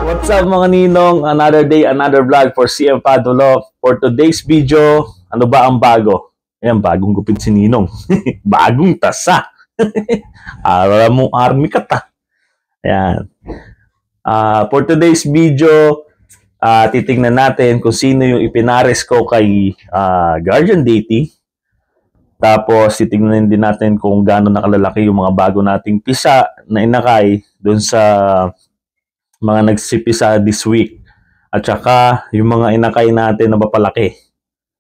What's up mga ninong? Another day, another vlog for CM Padulo. For today's video, ano ba ang bago? Ayan, bagong gupit si Ninong. Bagong tasa. Alam mo, army ka ta. Ayan. For today's video, titingnan natin kung sino yung ipinares ko kay Guardian Deity. Tapos, titingnan din natin kung gaano nakalalaki yung mga bago nating pisa na inakay dun sa mga nagsipisa this week. At saka, yung mga inakay natin na mapalaki.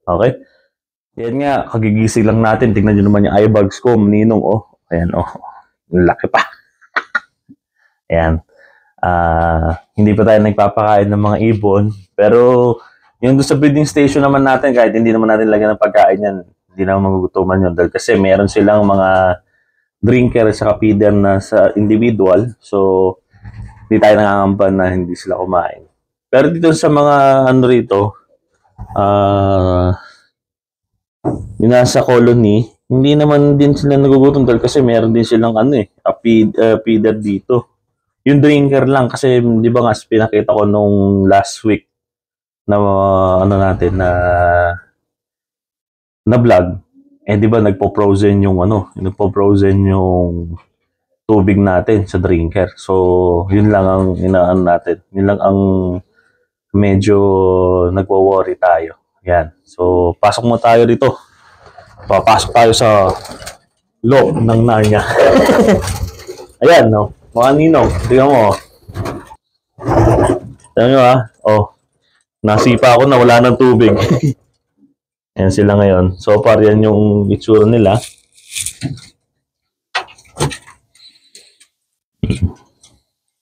Okay? Yan nga, kagigising lang natin. Tignan nyo naman yung eye bags ko, Ninong, oh. Ayan, oh. Laki pa. Ayan. Hindi pa tayo nagpapakain ng mga ibon. Pero, yung doon sa breeding station naman natin, kahit hindi naman natin lagyan ng pagkain yan, hindi naman magugutuman yun. Dahil kasi meron silang mga drinker sa feeder na sa individual. So, hindi tayo nangangamba na hindi sila kumain. Pero dito sa mga ano rito, yung nasa colony, hindi naman din sila nagugutom dahil kasi meron din silang feeder dito. Yung drinker lang kasi di ba nga pinakita ko nung last week na na vlog. Di ba nagpo-frozen yung tubig natin sa drinker. So, yun lang ang inaan natin. Yun lang ang medyo nagwo-worry tayo. Yan. So, pasok mo tayo dito. Papasok tayo sa loob ng Narnia. Ayan, no? Mga ninong, tingnan mo. Tingnan nyo, ha? Oh, nasipa ako na wala ng tubig. Ayan sila ngayon. So far, yan yung itsura nila.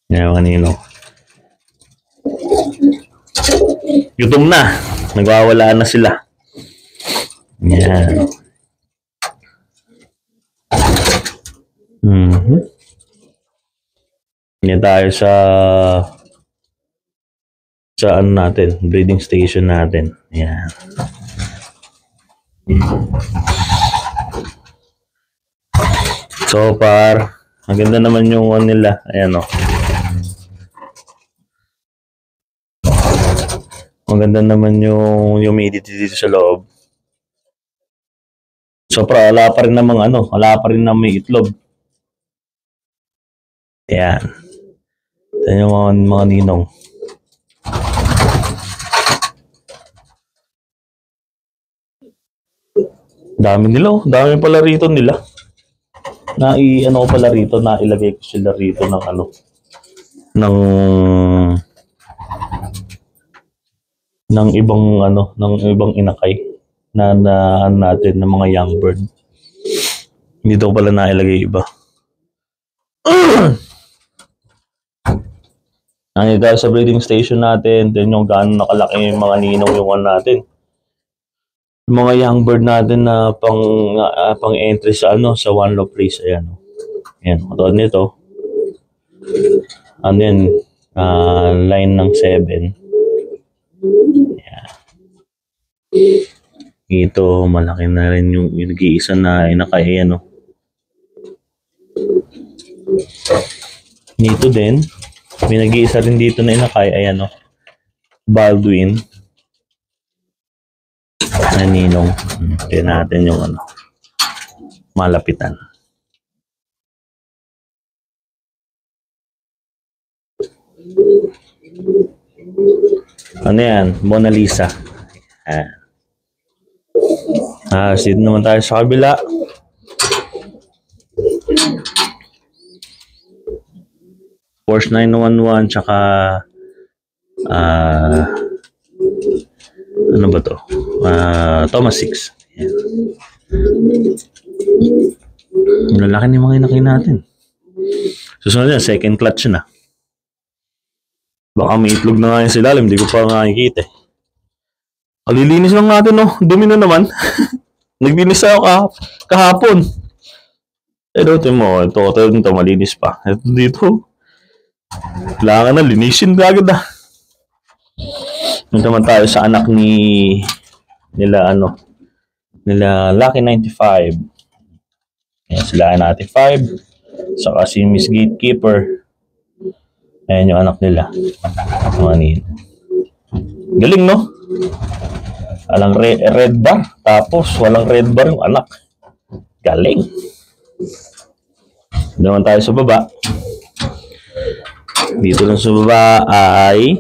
Yan mga ninong. Gutom na. Nagwawala na sila. Yan. Yan tayo sa ano natin, breeding station natin. Yan. So far, ang ganda naman yung one nila. Ayan, oh. Ang ganda naman yung humidity dito sa loob. So, wala pa rin namang wala pa rin namang itlog. Ayan. Ayan yung mga ninong. Dami nila, oh. Dami pala rito nila. Ko pala rito, nailagay ko sila rito ng ibang inakay na natin ng mga young bird. Dito ko pala nailagay iba. Nandito tayo sa breeding station natin. Then yung gaano nakalaki yung mga ninong yung natin. Yung mga young bird natin na pang entry sa one low place. Ayan. Ayan, katulad nito. Line ng 7. Ayan. Ito, malaki na rin yung nag-iisa na inakay. Dito din, may nag-iisa rin dito na inakay. Ayan, Baldwin. Ninong. Tignan natin yung malapitan. Ano yan? Mona Lisa. Dito naman tayo sa kabila. Porsche 911 tsaka ano ba to? Thomas 6. Ayan. Ang lalaki ng mga inakay natin. Susunod yan, second clutch na. Baka may itlog na nga yung silalim, hindi ko pa nakikita. Alilinis lang natin, dumi na naman. Naglinis ako kahapon. Ito mo, ito malinis pa. Ito dito. Kailangan na, linisin agad na. Ito naman tayo sa anak nila Lucky 95. Ayan sila 95. Saka si Miss Gatekeeper. Ayan yung anak nila. Mga ninong. Galing, no? Walang red bar. Tapos, walang red bar yung anak. Galing. Naman tayo sa baba. Dito lang sa baba ay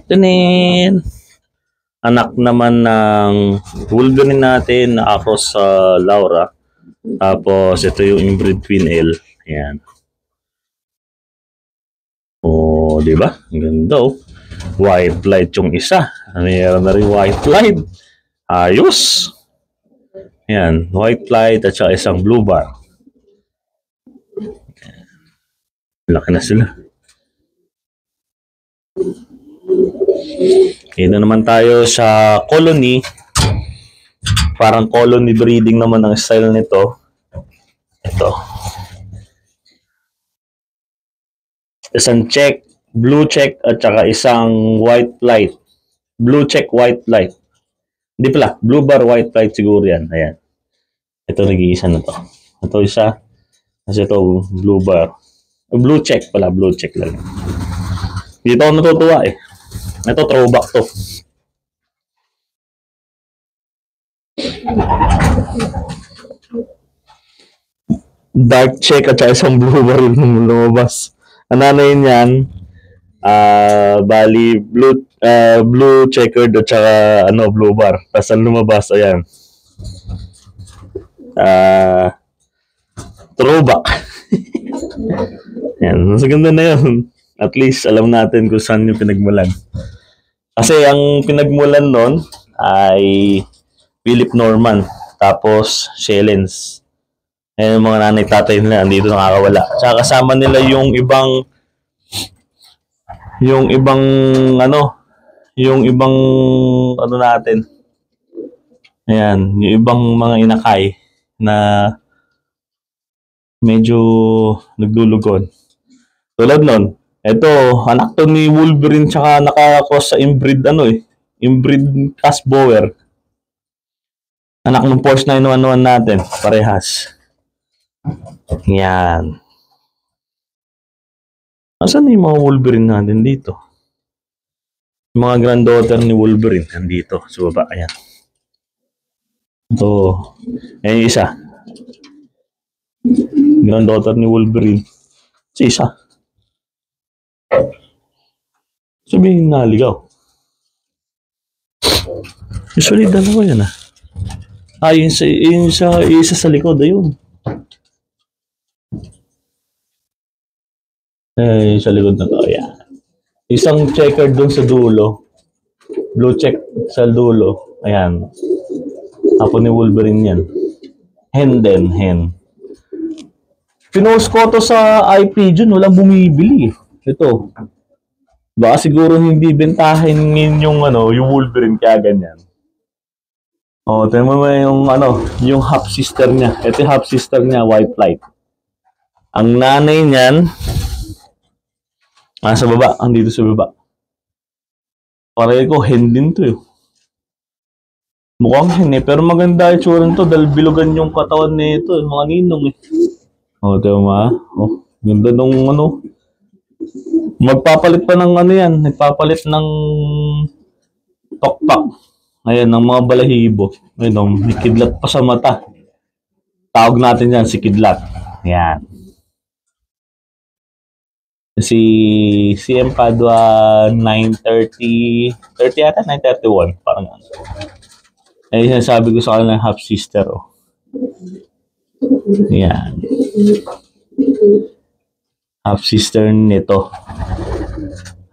tanin. Anak naman ng Wolverine natin na ako sa Laura. Tapos, ito yung inbreed Queen L. Ayan. Oh, di ba? Ang ganda, oh. White light yung isa. Mayroon na rin white light. Ayos. Ayan. White light at saka isang blue bar. Laki na sila. Dito naman tayo sa colony. Parang colony breeding naman ang style nito. Ito. Isang check, blue check, at saka isang white light. Blue check, white light. Hindi pala, blue bar, white light siguro yan. Ayan. Ito nag-iisa na to. Ito isa. Kasi ito, blue bar. Blue check pala, blue check lang. Dito ako natutuwa eh. Ito, throwback to. Dark check at saka isang blue bar yung lumabas. Ang nanay niyan, bali blue checkered at saka blue bar. Tapos ang lumabas, ayan. Throwback. Yan, mas ganda na yun. At least alam natin kung saan yung pinagmulan. Kasi ang pinagmulan nun ay Philip Norman, tapos Shellens. Ayan yung mga nanay tatay nila, andito nakakawala. Tsaka kasama nila yung ibang natin. Ayan, yung ibang mga inakay na medyo naglulugon. Tulad nun, ito, anak to ni Wolverine tsaka nakakross sa inbreed inbreed Casbower. Anak ng Porsche 911 natin, parehas. Yan. Asan yung mga Wolverine natin dito? Yung mga granddaughter ni Wolverine nandito sa baba. Ayan. Ito. Ayan yung isa. Granddaughter ni Wolverine. Si isa. Sabihin naligaw. Usually dalawa yan ah. Yung isa sa likod. Ayun. Sa likod na to, ayan. Isang checker dun sa dulo. Blue check sa dulo. Ayan. Apo ni Wolverine yan. Hen. Pinost ko to sa IP dyan. Walang bumibili. Ito. Baka siguro hindi bentahin yung Wolverine kaya ganyan. Oh, tingnan mo yung half sister niya. Ito yung half sister niya, white light. Ang nanay niyan, sa baba, andito sa baba. Pareho ko, hen din to eh. Mukhang hen eh, pero maganda yung tsura nito dahil bilugan yung katawan nito, mga ninong eh. O, diba ma? O, ganda nung magpapalit pa ng yan, nagpapalit ng tokpak. Ayan, ng mga balahibo. Ayun, may kidlat pa sa mata. Tawag natin yan, si kidlat. Ayan. Si CM Padua 930 yata 931 parang ano. Ay sinasabi ko sa kanila half sister oh. Yan. Half sister nito.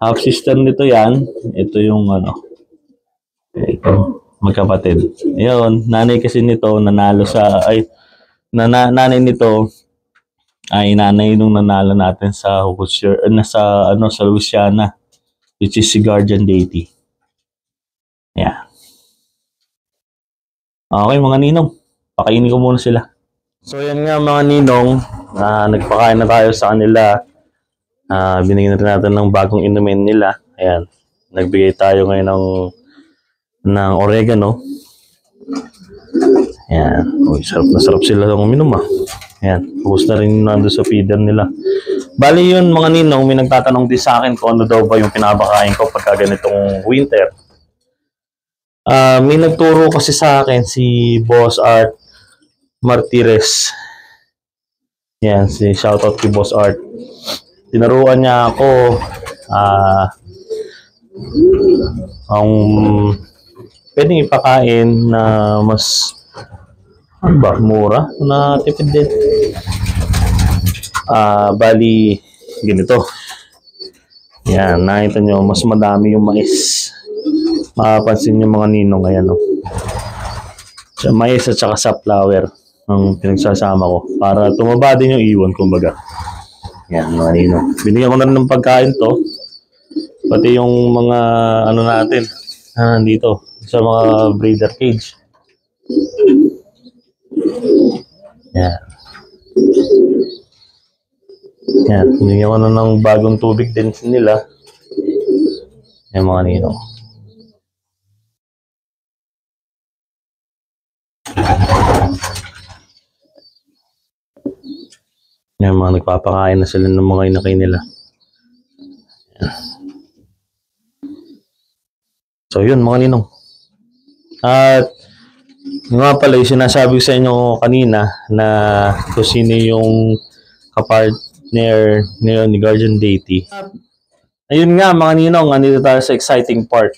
Half sister nito yan. Ito yung ito, magkapatid. Ayun, nanay kasi nito nanalo sa nanay nito ay nanay nung nanalo natin sa sa Louisiana, which is si Guardian Deity. Yeah. Okay mga ninong, pakainin ko muna sila. So yan nga mga ninong, nagpakain na tayo sa kanila. Binigyan natin ng bagong inumin nila. Ayan, nagbigay tayo ngayon ng oregano. Ayan, sarap na sarap sila ng uminom ah. Ayan, ubos na rin nando sa feeder nila. Bali yun mga ninong, may nagtatanong din sa akin kung ano daw ba yung pinapakain ko pagka ganitong winter. May nagturo kasi sa akin si Boss Art Martires. Yan, shoutout kay Boss Art. Tinuruan niya ako ang pwedeng ipakain na mas mura na tipid din. Bali ganito. Yan, nakita nyo, mas madami yung mais. Mapapansin nyo mga ninong, ayan o. Mais at saka safflower ang pinagsasama ko para tumaba din yung iwan, kumbaga. Yan mga ninong. Binigyan ko na rin ng pagkain to. Pati yung mga ano natin dito sa mga breeder cage. Yan. Yan. Binigyan ko na ng bagong tubig din nila. Yan mga ninong. Yan mga nagpapakain na sila ng mga inakay nila. Yan. So yun mga ninong. At nga pala yung sinasabi ko sa inyo kanina na kung sino yung kapartner ni Guardian Deity. Ayun nga mga ninong, andito tayo sa exciting part.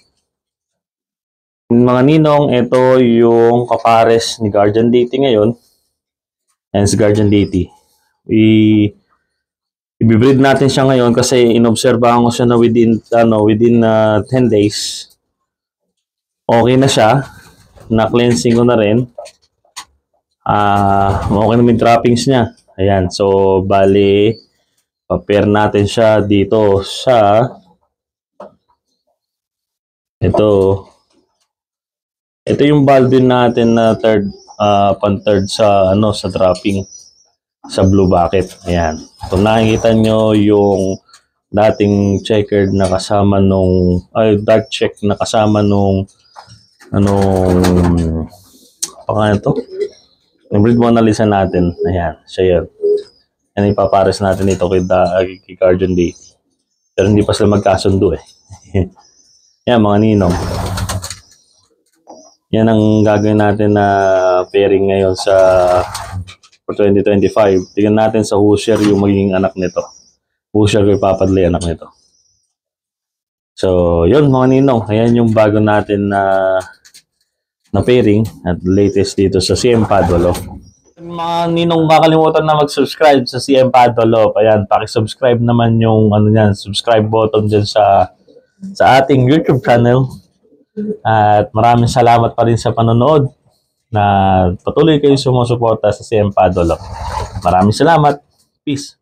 Mga ninong, ito yung kapares ni Guardian Deity ngayon. And si Guardian Deity. I-breed natin siya ngayon kasi inobserbahan ko siya na within 10 days. Okay na siya. Na-cleansing ko na rin. Okay naman yung trappings niya. Ayan. So, bali, pa-pair natin siya dito sa ito yung Baldwin natin na pan-third sa sa dropping sa blue bucket. Ayan. Kung nakikita nyo yung dating checkered na kasama nung dark check na kasama nung pangalan to? Yung breed Mona Lisa natin. Ayan, siya yun. Yan, ipapares natin ito kay Guardian Deity. Pero hindi pa sila magkasundo eh. Yan, mga ninong. Yan ang gagawin natin na pairing ngayon for 2025. Tingnan natin sa Hoosier yung magiging anak nito. Hoosier kay Papadley anak nito. So, yun mga ninong. Ayan yung bago natin na pairing at latest dito sa CM Padolo. Mga ninong, kakalimutan na mag-subscribe sa CM Padolo. Ayan, paki-subscribe naman yung subscribe button dyan sa ating YouTube channel. At maraming salamat pa rin sa panonood na patuloy kayo sumusuporta sa CM Padolo. Maraming salamat. Peace.